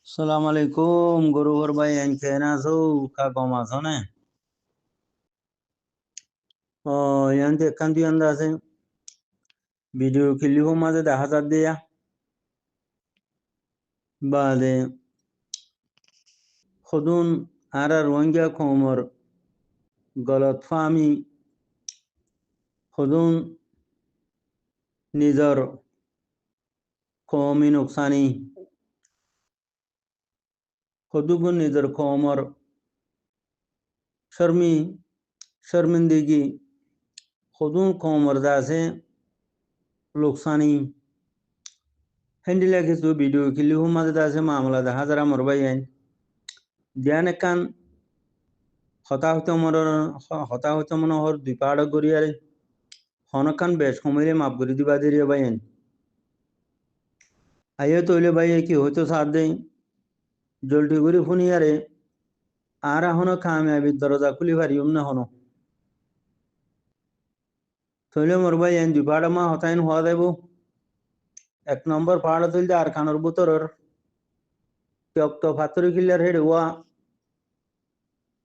সালাম আলাইকুম গরুবর ভাই কেন আছো কা কম আছো না ও ইয়ান্তে কান্দি আন্দা আছে ভিডিও ক্লিপ মাঝে দেখা যাক দিয়া বাদে খুদুন আর রোহিঙ্গা কমর গলত ফামি খুদুন নিজর কমি নুকসানি খুদুগুন নিজর কমর শর্মিন্দগি খুদুন কমর দাসে লুকসানি হেন্ডিলা কিছু ভিডিও ক্লিপ মাঝে দাসে মামলা দেখা যারা মর ভাই ধ্যান একান হতাহত মনোহর দুই পাহাড় গড়িয়ারে হনকান বেশ সময় মাপ করে দিবা দিয়ে বাইন আইয়ে তৈলে বাইয়ে কি হয়তো সাথ দেই জলটি করে ফুনিয়ারে আর হনো কামিয়াবি দরজা খুলি পারিম না হনো তৈলে মোর বাইন দুই পাহাড় মা হতাইন হওয়া দেব এক নম্বর পাহাড় তুলতে আর খানোর বুতরের টক্ত ফাতরি কিল্লার হেড হওয়া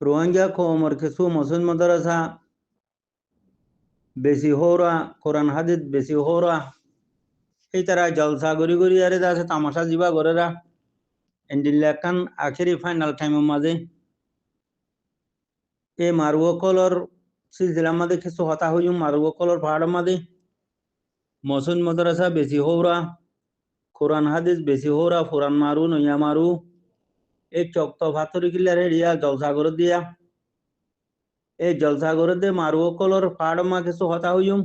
রোহিঙ্গা কোমর কিছু মসজিদ মাদ্রাসা বেশি হওয়া কোরআন হাদিস বেশি হওয়া এই তারা জলসা গড়ি গড়ি আরে আছে তামাশা জিবা গরেরা এন্ডিল্লাকান আখেরি ফাইনাল টাইমের মাঝে এ মারুয় কলর সিলসিলার মাঝে কিছু হতা হইম মারুয় কলর পাহাড়ের মাঝে মসজিদ মাদ্রাসা বেশি হওয়া কোরআন হাদিস বেশি হওয়া ফুরান মারু নইয়া মারু এই চক্ত ফাতরি কিল্লার হেরিয়া জলসা করে দিয়া এই জলসা করে দিয়ে মারুয় কলর পাহাড়ের মা কিছু হতা হইম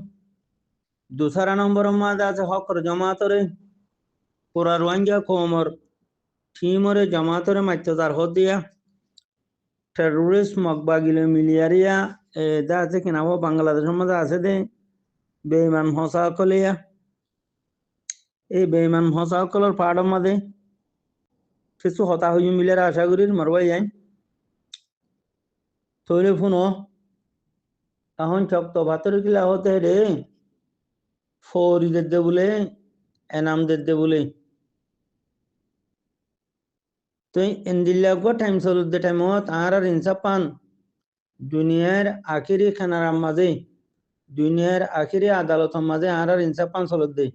দুসরা নম্বর মাঝে আছে হকর জমাতরে পুরা রোহিঙ্গা কোমর থিমরে জমাতরে মাত্যাচার হত দিয়া টেরোরিস্ট মকবাগিলে মিলিয়ারিয়া দা আছে কিনা ও বাংলাদেশের মধ্যে আছে দে বেইমান হসা কলিয়া এই বেইমান হসা কলর পাহাড়ের মাঝে কিছু হতা হই মিলের আশা করি মারবাই যাই তৈরি ফোনো এখন চক্ত ভাতর কিলা হতে রে ফৌরি দে বলে এনাম দে বলে তো এন্দিল্লাগো টাইম চলুদ্দে টাইমত আর ইনসাফ পান দুনিয়ার আখিরি খানার মাঝে দুনিয়ার আখিরি আদালতের মাঝে আর ইনসাফ পান চলুদ্দে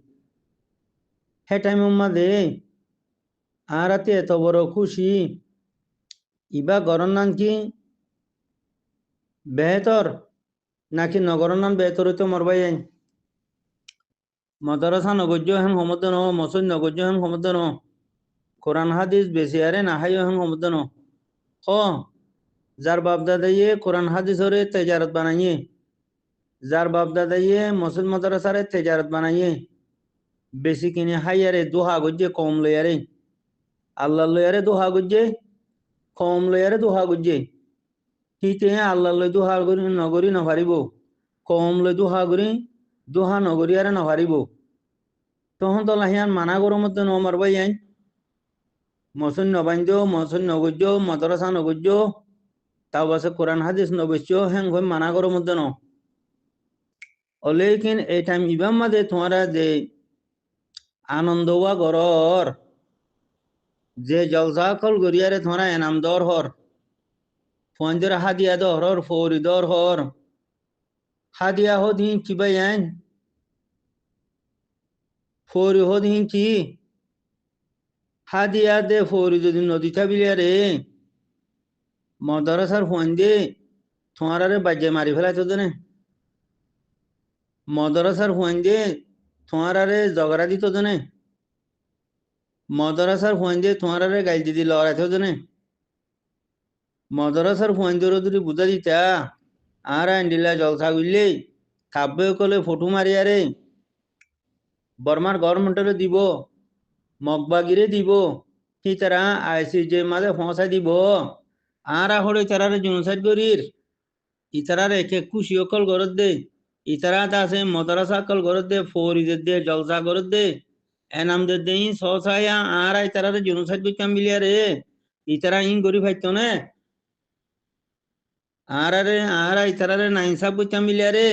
হে টাইমের মাঝে আর এত বড় খুশি ইবা গরম নান কি বেহতর নাকি নগর নান বেহতর হইতে মরবাই মাদ্রাসা নগজ্য হেন সমুদ্র ন মসজিদ নগজ্য হেন সমুদ্র ন কোরআন হাদিস বেশি আরে না হাই হেন সমুদ্র ন হ যার বাপদাদাইয়ে কোরআন হাদিসরে তেজারত বানাইয়ে যার বাপদাদাইয়ে মসজিদ মাদ্রাসারে তেজারত বানাইয়ে বেশি কিনে হাইয়ারে দোহা গজ্জে কম লয়ারে আল্লাহ লয়ারে দোহা গজ্জে কম লয়ারে দোহা গজ্জে হিতে আল্লাহ লই দোহা করি নগরী নভারিব কম লই দোহা করি দোহা নগরী আরে নভারিব তখন তো লাহিয়ান মানা গরম মধ্যে নমারবাই আইন মসজিদ নবাইন্দ মসজিদ নগজ্য মাদ্রাসা নগজ্য তাও বাসে কোরআন হাদিস নবশ্য হ্যাং হয়ে মানা গরম মধ্যে ন অলেকিন এই টাইম ইবাম মাদে তোমারা যে আনন্দ হওয়া গরর যে জলসা কল গরিয়ারে তোমরা এনাম দর হর ফঞ্জর হাদিয়া দর হর ফৌরি দর হর হাদিয়া হদ হিন কি বাইন ফৌরি হদ হিন কি হাদিয়া দে ফৌরি যদি নদী থাবিলিয়ারে মদরসার ফঞ্জে তোমারে বাজে মারি ফেলাইতো দেনে মদরসার ফঞ্জে তোমারে জগরা দিত দেনে মদরসার ফঞ্জে তোমারে গাইল দিদি লড়াইতো দেনে মদরসার ফঞ্জর যদি বুঝা দিতা আর আন্ডিলা জলসা গুললে কাব্য কলে ফটো মারিয়ারে বর্মার গভর্নমেন্টরে দিব মগবাগিরে দিব কি তারা আইসিজে মাঝে পৌঁছাই দিব আর হলে তারারে জনসাইড করির ইতারার একে খুশি অকল গরত দে ইতারা আছে মদরসা কল গরত দে ফৌরিদের দে জলসা গরত দে এনামদের দে সসায়া আর ইতারারে জনসাইড করতাম মিলিয়া রে ইতারা ইন গরিব হাইতো না আর ইতারারে নাইনসাব করতাম মিলিয়া রে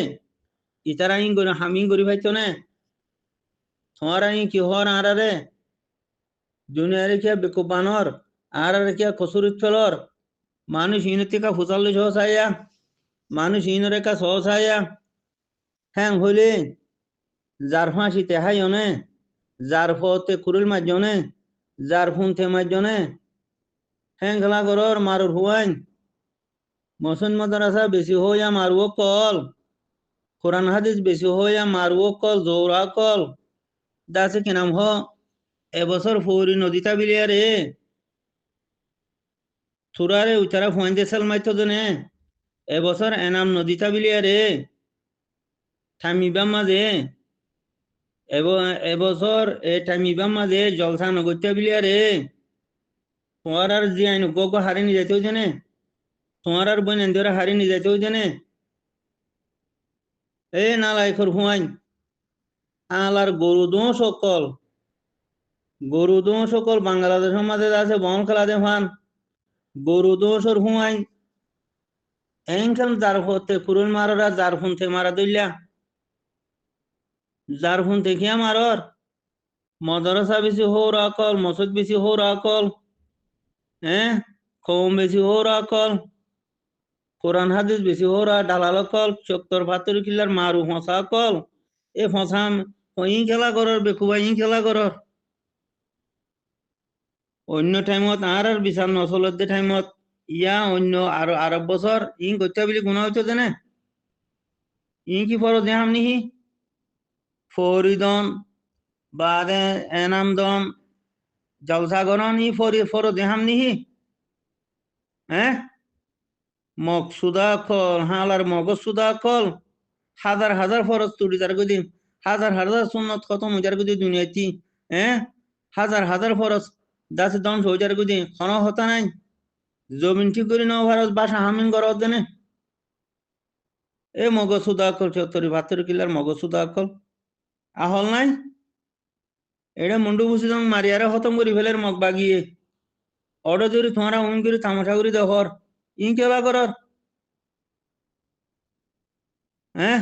ইতারা ইন গরি হামিং গরিব হাইতো না তোমারা ইন কি হর আর রে দুনিয়া রেখিয়া বেকুবানর আর রেখিয়া কসুরিত ফেলর মানুষ ইনতিকা ফুসাল্লি সহসাইয়া মানুষ ইনরেকা সহসাইয়া হ্যাং হইলে যার ফাঁসিতে হাই অনে যার ফতে কুরুল মাঝনে যার ফুনতে মাঝনে হ্যাং খেলা করর মারুর হুয়াইন মসন মাদ্রাসা বেশি হইয়া মারুও কল কোরআন হাদিস বেশি হইয়া মারুও কল জৌরা কল দাসে কি নাম হ এবছর ফৌরি নদীতা বিলিয়া রে থুরারে উচারা ফুয়াইন দেশাল মাইতো জনে এবছর এনাম নদীতা বিলিয়া রে থামিবা মাঝে এবছর থামিবা মাঝে জলসা নগত্যা বিলিয়া রে তোমার আর জি আইন গো হারি নি যাইতেও জানে তোমার আর বই নেন্দরা হারি নি যাইতেও জানে এ নালাইখর হুয়াইন আলার গরু দো সকল বাংলাদেশের মাঝে আছে বন খেলা দে ফান গরু দোষর হুয়াইন এনখান যার হতে কুরুল মাররা যার ফুনতে মারা দইলা যার ফুন দেখিয়া মারর মদরসা বেশি হোর আকল মসজিদ বেশি হোর আকল হ্যাঁ কম বেশি হোর আকল কোরআন হাদিস বেশি হোরা ডালাল কল চক্তর ভাতর কিলার মারু ফসা কল এ ফসাম ওই খেলা করর বেকুবা ই খেলা করর অন্য টাইমত আর বিচার নচলত টাইমত ইয়া অন্য আর আরব বছর ই গত্যা বলি গুণা হইতো জানে ই কি ফর দেহাম নিহি ফরিদন বাদে এনামদন জলসাগরণ ই ফর দেহাম নিহি হ্যাঁ মকসুদা কল হালার মগসুদা কল হাজার হাজার ফরজ তুড়ি যার গদিন হাজার হাজার সুন্নত খতম যার গদি দুনিয়াতি হ্যাঁ হাজার হাজার ফরজ দাসে ধ্বংস হয়ে যার গদি খন হতা নাই জমিন ঠিক করে নাও ভারত বাসা হামিন করা হতে না এ মগসুদা কল চত্তরি ভাতর কিলার মগসুদা কল আহল নাই এটা মুন্ডু বুঝি যখন মারিয়ারে খতম করি ফেলের মগ বাগিয়ে অর্ডার যদি তোমারা উন করে তামাশা করি দেখর ই কেলা করার হ্যাঁ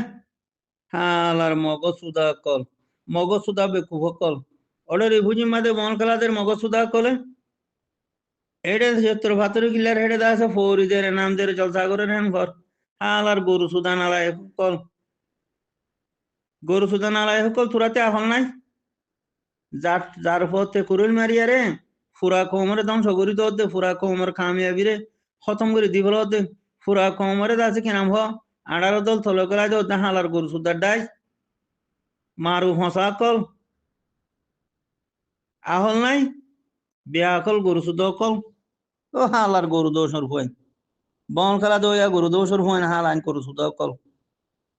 হালার মগসুদা কল মগসুদা বেকুভ কল অর্ডার বুঝি মাদে বন খেলাদের মগসুদা কলে এটা সত্তর ভাতর কিলার হেডে দাসে ফৌরিদের নামদের জলসাগরের হেন ঘর হালার গরু সুদান আলাই কল গরু সুদান আলাই কল তুরাতে আহল নাই যার যার পথে কুরুল মারিয়া রে ফুরা কোমরে ধ্বংস করি দে ফুরা কোমর কামিয়াবি রে খতম করে দিব দে ফুরা কোমরে দাসে কি নাম হ আড়ার দল থলো করা দে হালার গরু সুদার ডাই মারু ফসা কল আহল নাই বিয়া কল গরু সুদ কল ও হালার গরু দোষর হুয়াই বন খেলা দইয়া গরু দোষর হুয়াই হাল আইন গরু সুদ কল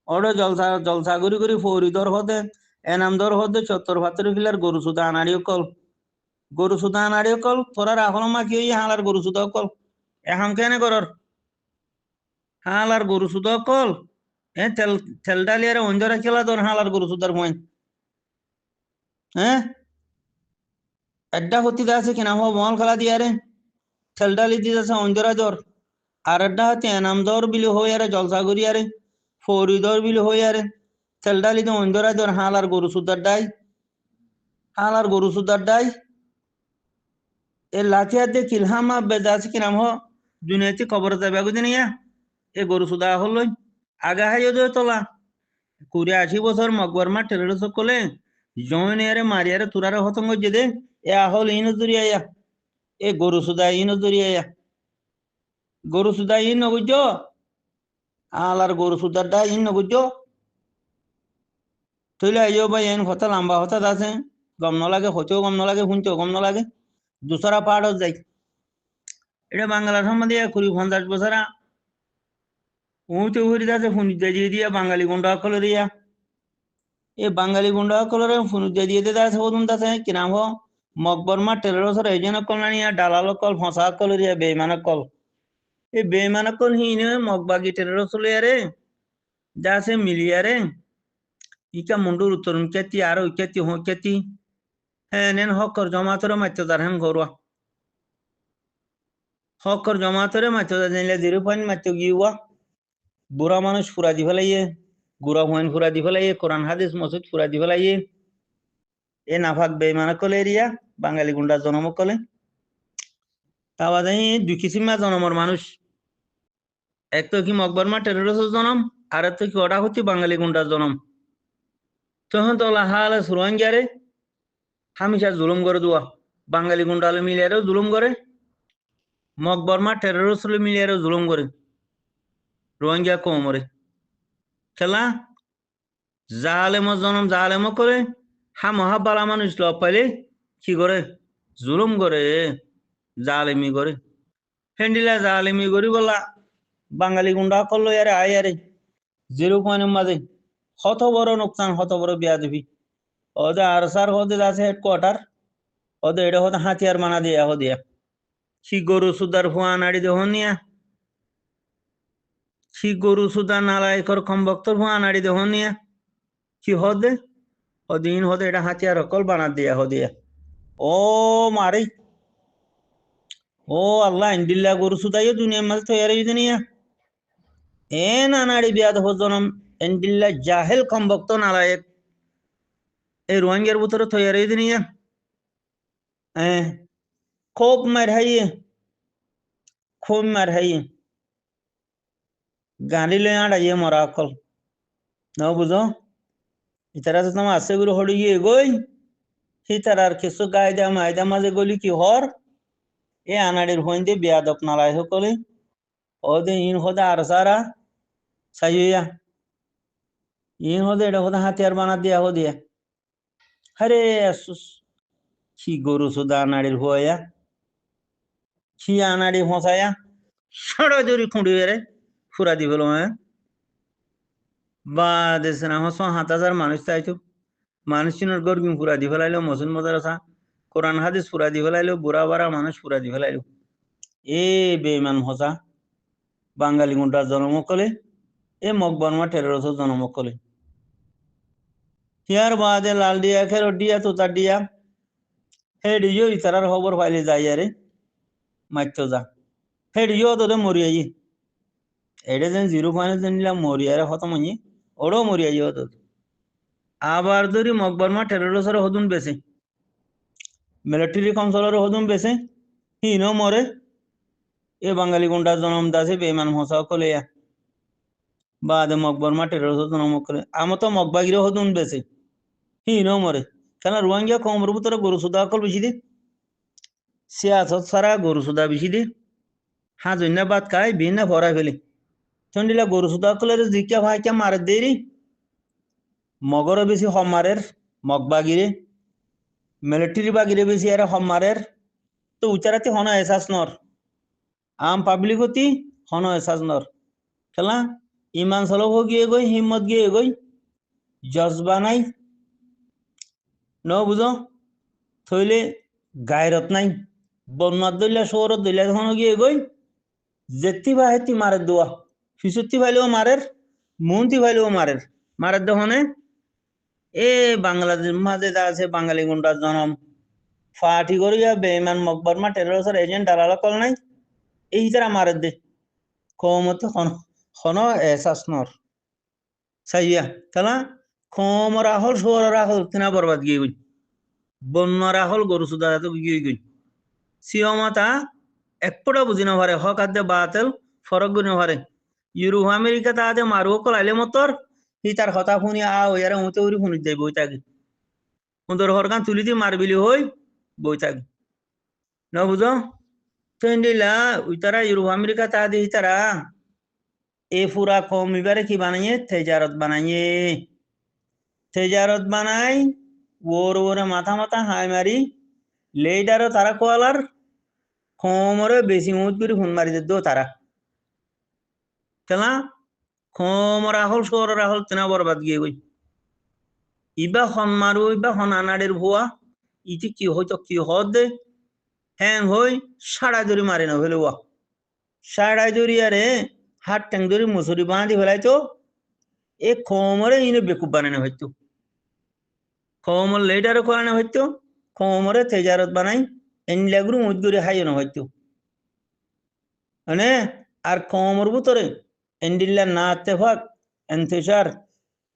ওরে জলসা জলসা করি ফৌরিদর হতে এনামদর হতে চত্তর ভাতর কিলার গরু সুদা আনাড়িও কল গরু সুদা আনাড়িও কল তোরার আহল মা কি হালার গরু সুদ কল এখন কেনে করর হালার গরু সুদ কল হ্যাঁ তেল ডালিয়ারে অঞ্জরা খেলা তোর হালার গরু সুদার হুয়াই হ্যাঁ এড্ডা হতি আছে কিনা হো বল খেলা দিয়ারে তেলডালি দিতেছে অঞ্জরা জ্বর আর এড্ডা হাতে এনাম দর বিলি হই আরে জলসা করি আরে ফৌরি দর বিলি হই আরে তেলডালি তো অঞ্জরা জ্বর হালার গরু সুদার ডাই এ লাঠিয়ার দিয়ে কিলহামা বেদাছে কিনাম হ দুনিয়াতে খবর যাবে আগুদিন ইয়া এ গরু সুদা হল আগা হাই তোলা 80 বছর মকবর মা টেরর সকলে জয়েন এরে মারিয়ারে তুরারে হতঙ্গ যেদে এ আহল ইন জুরিয়া এ গরু সুদা ইন জুরিয়া গরু সুদা ইন নগুজ আলার গরু সুদার ডা ইন নগুজ তৈলে আইও ভাই এন কথা লম্বা হতা আছে গম নলাগে হতেও গম নলাগে শুনতেও গম নলাগে দুসরা পাহাড় যাই এটা বাংলার সম্বন্ধে 50 বছরা উঁচে উড়ি আছে ফুনুজা দিয়ে বাঙালি গুন্ডা কলে দিয়া এ বাঙালি গুন্ডা কলরে ফুনুজা দিয়ে আছে ওদুন আছে কি নাম হো মকবরমা টেরর এজন কল নানিয়া ডালাল কল ফসা কল রিয়া বেমান কল এ বেমান কল হিনে মকবাগি টেরর চলে আরে যাছে মিলিয়ারে ইকা মুন্ডুর উত্তরণ কেতি আর কেতি হো কেতি হ্যাঁ নেন হকর জমাতরে মাত্য তার হেন ঘরোয়া হকর জমাতরে মাত্য জানলে দিরু পানি মাত্য গিয়া বুড়া মানুষ ফুরা দি ফেলাইয়ে গুড়া হুয়াইন ফুরা দি ফেলাইয়ে কোরআন হাদিস মসজিদ ফুরা দি ফেলাইয়ে এ নাফাক বেমান কল এরিয়া বাঙালি গুন্ডা জনম কলে তা বাদে দুই কিসিমা জনমর মানুষ এক তো কি মকবরমা টেরোরিস্ট জনম আর এক তো কি ওটা হচ্ছে বাঙালি গুন্ডা জনম তখন তো হালে সুরঙ্গারে হামিশা জুলুম করে দেওয়া বাঙালি গুন্ডালে মিলিয়ারেও জুলুম করে মকবরমা টেরোরিস্ট মিলিয়ারেও জুলুম করে রোহিঙ্গা কোমরে খেলা জালেম জনম জালেম করে মহাবালা মানুষ লব পাইলে কি করে জুলুম করে জালেমি করে হেন্ডিলা জালেমি করি বলা বাঙালি গুন্ডা করলো আরে আয় আরে জিরো পয়েন্টের মাঝে হত বড় নোকসান হত বড় বিয়া দিবি ওদের আর সার হতে আছে হেডকোয়ার্টার ওদের এটা হতে হাতিয়ার মানা দিয়া হদিয়া কি গরু সুদার ফুয়া নাড়ি দেহ নিয়া কি গরু সুদার নালায়কর কমবক্তর ফুয়া নাড়ি দেহ নিয়া কি হদে ওদিন হতে এটা হাতিয়ার অকল বানা দিয়া হদিয়া ও মারি ও আল্লাহ ইন্দিল্লা গরু সুদাইও দুনিয়ার মাঝে তৈরি দুনিয়া এ না নাড়ি বিয়াদ হজনম ইন্দিল্লা জাহেল কমবক্ত নালায়ক এই রোহিঙ্গার ভিতরে তৈরি দুনিয়া খুব মার হাইয়ে খুব মার হাইয়ে গাড়ি লই আড়াইয়ে মরা অকল ন বুঝো ইতারা তো তোমার আছে গুরু হড়ি গিয়ে গই হিতার আর কিছু গায়দা মায়দা মাঝে গলি কি হর এ আনাড়ির হইন্দে বিয়াদপ নালাই সকলে ওদে ইন হদে আর সারা সাইয়া ইন হদে এটা হদে হাতিয়ার বানা দিয়া হদিয়া আরে আসুস কি গরু সুদা আনাড়ির হইয়া কি আনাড়ি ফসায়া সাড়া জরি খুঁড়ি রে ফুরা দি ফেলো বা দেশে না হস ৭,০০০ মানুষ চাইছো মানুষ চিনার গর্বিম ফুরা দি ফেলাইলো মসুন মদারসা কোরআন হাদিস ফুরা দি ফেলাইলো বুড়া বাড়া মানুষ ফুরা দি ফেলাইলো এ বেমান হসা বাঙালি গুন্ডা জন্ম কলে এ মকবরমা টেরোরিস্ট জন্ম কলে হিয়ার বাদে লাল দিয়া খেরো দিয়া তোতার দিয়া হেডিও ইতারার খবর পাইলে যাই আরে মাইতো যা হেডিও তোরে মরিয়াই এটা যেন 0 পয়েন্ট নিলাম মরিয়ারে খতম হইনি ওরও মরিয়াই হতো আবার ধরি মকবরমা টেরোরিস্টের হদুন বেছে মিলিটারি কাউন্সিলর হদুন বেছে হিনো মরে এ বাঙালি গুন্ডা জন্ম দাসে বেমান হসা কলে বাদে মকবরমা টেরোরিস্ট জন্ম করে আমার তো মকবাগিরে হদুন বেছে হিনো মরে কেন রোহিঙ্গা কমর ভিতরে গরু সুদা কল বেশি দি সিয়াসত সারা গরু সুদা বেশি দি হাজন্যা বাদ খায় বিনা ভরা ফেলে চন্ডিলা গরু সুদা কলের জিকা ভাইকা মারে দেরি মগর বেশি হমারের মগবাগিরে মিলিটারি বাগিরে বেশি আরে হমারের তো উচারাতে হন এসাস নর আম পাবলিক হতি হন এসাস নর খেলা ইমান সলভ গিয়ে গই হিম্মত গিয়ে গই জজবা নাই ন বুঝো থইলে গায়রত নাই বন্যার দইলা শহরত দইলা তখন গিয়ে গই যেতি বা হেতি মারের দোয়া ফিসুতি ভাইলেও মারের মন্তি ভাইলেও মারের মারের দহনে এ বাংলাদেশ মাঝে যা আছে বাঙালি গুন্ডার জনম ফাটি করিয়া বেমান মকবরমা টেরোরিস্টের এজেন্ট দালাল কল নাই এই তারা মারের দে কমতে হন এসাস নর সাইয়া তালা কমরা হল শহর হল তিনা বরবাদ গিয়ে গই বন্যরা হল গরু সুদা গিয়ে গই সিয়মাতা একপটা বুঝি না পারে হক আদে বাতেল ফরক গুনে পারে ইউরোপ আমেরিকা তাতে মারুও কলাইলে মতর হি তার কথা শুনি ইয়ারে উঁতে উড়ি শুনি যাই বই থাকি সুন্দর হরকান তুলি দিয়ে মারবিলি হই বই থাকি ন বুঝো তো ইন্ডিলা তারা ইউরোপ আমেরিকা তা দিয়ে তারা এ পুরা কম এবারে কি বানাইয়ে তেজারত বানাই ওর ওরে মাথা মাথা হাই মারি লেডারও তারা কোয়ালার খমরে বেশি মুদ করে ফোন মারি দো তারা কেলা খমর আহল শহর আহল তেনা বরবাদ গিয়ে গই ইবা হন মারু ইবা হন আনাড়ের ভুয়া ইতি কি হয়তো কি হদ দে হ্যাং হই সাড়া দড়ি মারে না ফেলে সাড়াই দড়ি আরে হাত ট্যাং দড়ি মুসুরি বাঁধি ফেলাইতো এ খমরে ইনে বেকুব বানানো হইতো খমর লেডারও করানো হইতো খমরে তেজারত বানাই এনলাগুরু মুদগুরি হাইনো হইতো মানে আর খমর ভিতরে এন্ডিল্লা না ইত্তেফাক এন্তেশার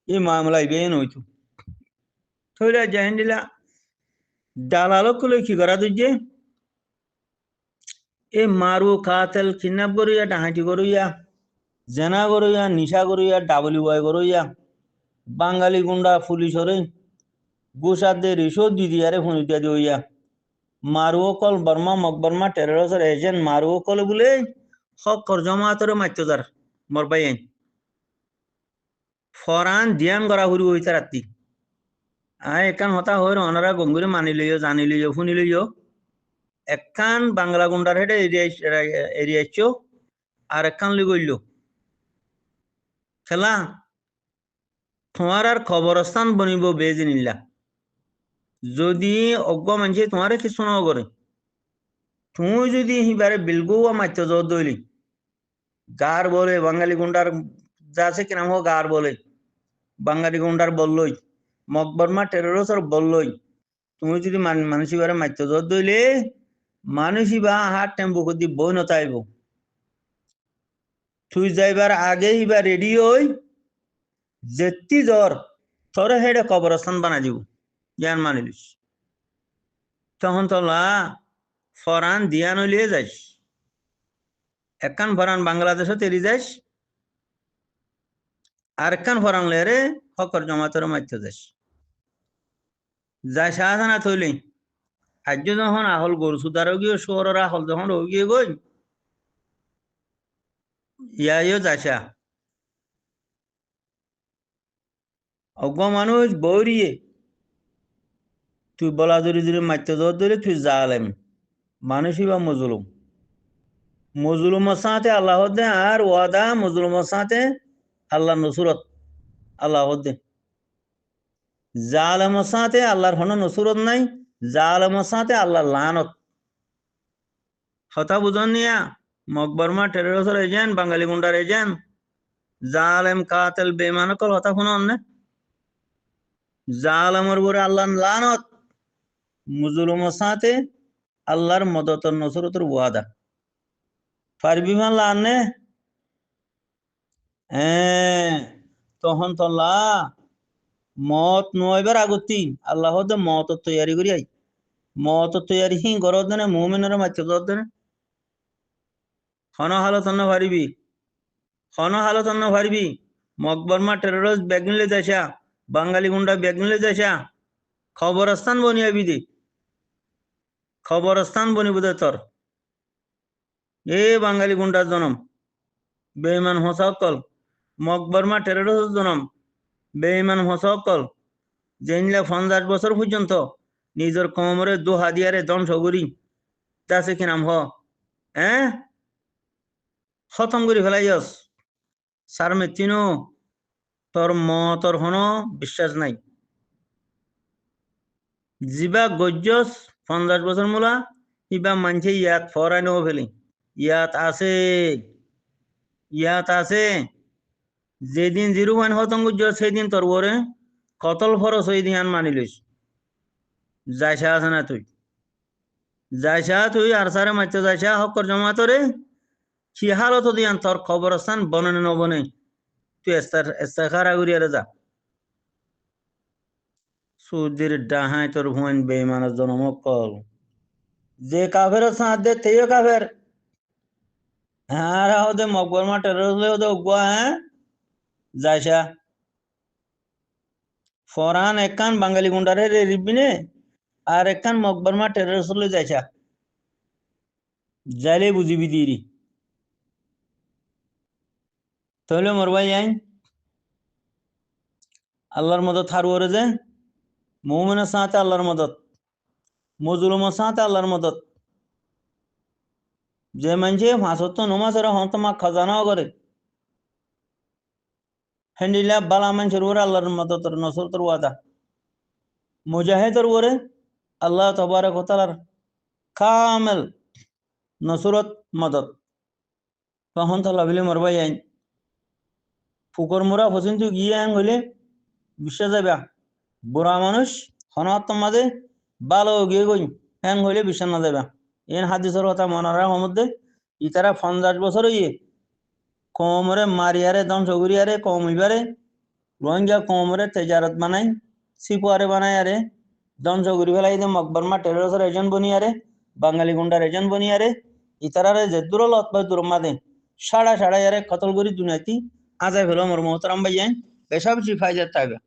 এই মামলা বেন হইতো থইলা জাহেন্ডিলা দালালক লৈ কি করা তুই এ মারু কাতেল কিডন্যাপ করিয়া ডাহাটি করিয়া জেনা করিয়া নিশা করিয়া WY করিয়া বাঙালি গুন্ডা পুলিশরে গুসাদে রিসোদ দি দিয়ারে ফোনিটা দিয়া মারুকল বর্মা মকবর্মা টেররিস্টের এজেন্ট মারুকল বলে হকর জমাতরে মাত্যদার মরবাই ফরান দিয়ান গড়া হুরি হইতে রাত্রি একান হতা হই অনারা গঙ্গুরে মানি লইও জানি লইও শুনি লইও একান বাংলা গুন্ডার হেডে এরিয়াইছো আর একান লই গইল খেলা তোমার আর খবরস্থান বনিব বেজিনিল্লা যদি অজ্ঞ মানুষে তোমারে কিছু ন করে তুমি যদি হিবারে বিলগু মাত্য জোর দইলি গার বলে বাঙালি গুন্ডার যাচ্ছে কিনাম হোক গার বলে বাঙালি গুন্ডার বললই মকবরমা টেররিস্টর বললই তুমি যদি মানুষ বারে মাত্য জোর দইলে মানুষ বা হাত টেম্পু দি বই নতাইব তুই যাইবার আগে হিবা রেডি হই যেতি জ্বর তোর হেডে কবরস্থান বানা যাব জ্ঞান মানিলিস তখন তোলা ফরান দিয়া নলিয়ে যাইস একখান ফরান বাংলাদেশও তেরি যাইস আর একখান ফরান লেরে হকর জমাতর মাত্য যাইস যাই সাহায্য থইলি আজ যখন আহল গরু সুদারও গিয়ে শহরের আহল যখন গিয়ে গই ইয়াইও যাইসা অজ্ঞ মানুষ বৌরিয়ে তুই বলা জুড়ি জুড়ি মাত্য জোর দিলে তুই জালেম মানুষই বা মজলুম মজলুমের সাথে আল্লাহ দে আর ওয়াদা মজলুমের সাথে আল্লাহ নসুরত আল্লাহ দে জালেমের সাথে আল্লাহর হন নসুরত নাই জালেমের সাথে আল্লাহ লানত হতা বুঝন নিয়া মকবরমা টেররিস্টের এজেন্ট বাঙালি গুন্ডার এজেন্ট জালেম কাতেল বেমানকল হতা শুনন না জালেমের উপরে আল্লাহর লানত মুজলুমের সাথে আল্লাহর মদতর নসরতের ওয়াদা পারবি মান লানে তখন তোলা মত নয়বার আগতি আল্লাহ মত তৈয়ারি করি আই মত তৈয়ারি হি গরত দেনে মুমিনের মাত্র গরত দেনে হন হালত অন্য পারিবি হন হালত অন্য পারিবি মকবরমা টেররিস্ট ব্যাগ নিলে যাইসা বাঙালি গুন্ডা ব্যাগ নিলে যাইসা খবরস্থান বনিয়াবি দে খবরস্থান বনিব দে তোর এ বাঙালি গুন্ডার জনম বেঈমান হোসাকল মকবরমা টেররিস্ট জনম বেঈমান হোসাকল যেনলা 50 বছর পর্যন্ত নিজের কোমরে দু হাদিয়ারে ধ্বংস করি তাছে কি নাম খতম করে ফেলাইস সার মেতিনো তোর মতর হন বিশ্বাস নাই জিবা গজ্জস 50 বছর মোলা ইবা মানছে ইয়াত ফরাই নেব ফেলি ইয়াত আছে যেদিন জিরু মান হতম গুজ্জ সেদিন তোর বরে কতল ফরস ওই দিন মানি লইস যাইসা আছে না তুই যাইসা তুই আর সারে মারতে যাইসা হকর জমা তোরে কি হালত দিয়ান তোর খবরস্থান বনে নবনে তুই এস্তাখারা করিয়ারে যা সুদির ডাহাই তোর ভুয়ান বেইমানের জন্ম কল যে কাফের সাথ দে তেও কাফের হ্যাঁ ওদে মকবরমা টেররিস্ট ওদে উগুয়া যাইসা ফরান একখান বাঙালি গুন্ডারে রিবিনে আর একখান মকবরমা টেররিস্ট লই যাইসা যাইলে বুঝিবি দিরি তাহলে মরবাই যাই আল্লাহর মদত হারুয়ারে যে মুমিনের সাথে আল্লাহর মদত মজলুমের সাথে আল্লাহর মদত যে মানছে 5 ওয়াক্ত নামাজ আর হন্তমা খাজানাও করে হেন্ডিলা বালা মানুষের উপরে আল্লাহর মদতের নসরতের ওয়াদা মুজাহিদের উপরে আল্লাহ তাবারক ওয়া তাআলার কামেল নসরত মদত তখন তো লাভিলে মরবাই আইন ফুকর মোরা পর্যন্ত গিয়ে আইন হইলে বিশ্বাস যাবে বুড়া মানুষ হনত মাঝে ভালো গিয়ে গই হ্যাং হইলে বিশ্বাস না যাবে এন হাদিসের কথা মনে রাখার মধ্যে ইতারা 50 বছর হইয়ে কোমরে মারিয়ারে ধ্বংস করিয়ারে কম হইবারে রোহিঙ্গা কোমরে তেজারত বানাই সিপুয়ারে বানাই আরে ধ্বংস করে ফেলাই দে মকবর মা টেরোসের এজন বনিয়ারে বাঙালি গুন্ডার এজন বনিয়ারে ইতারারে যে দূর লত বা দূর মাদে সাড়া সাড়া ইয়ারে কতল করি দুনিয়াতি আজাই ফেলো মোর মোহতারাম ভাইয়ান বেশাব ফাইজার থাকবে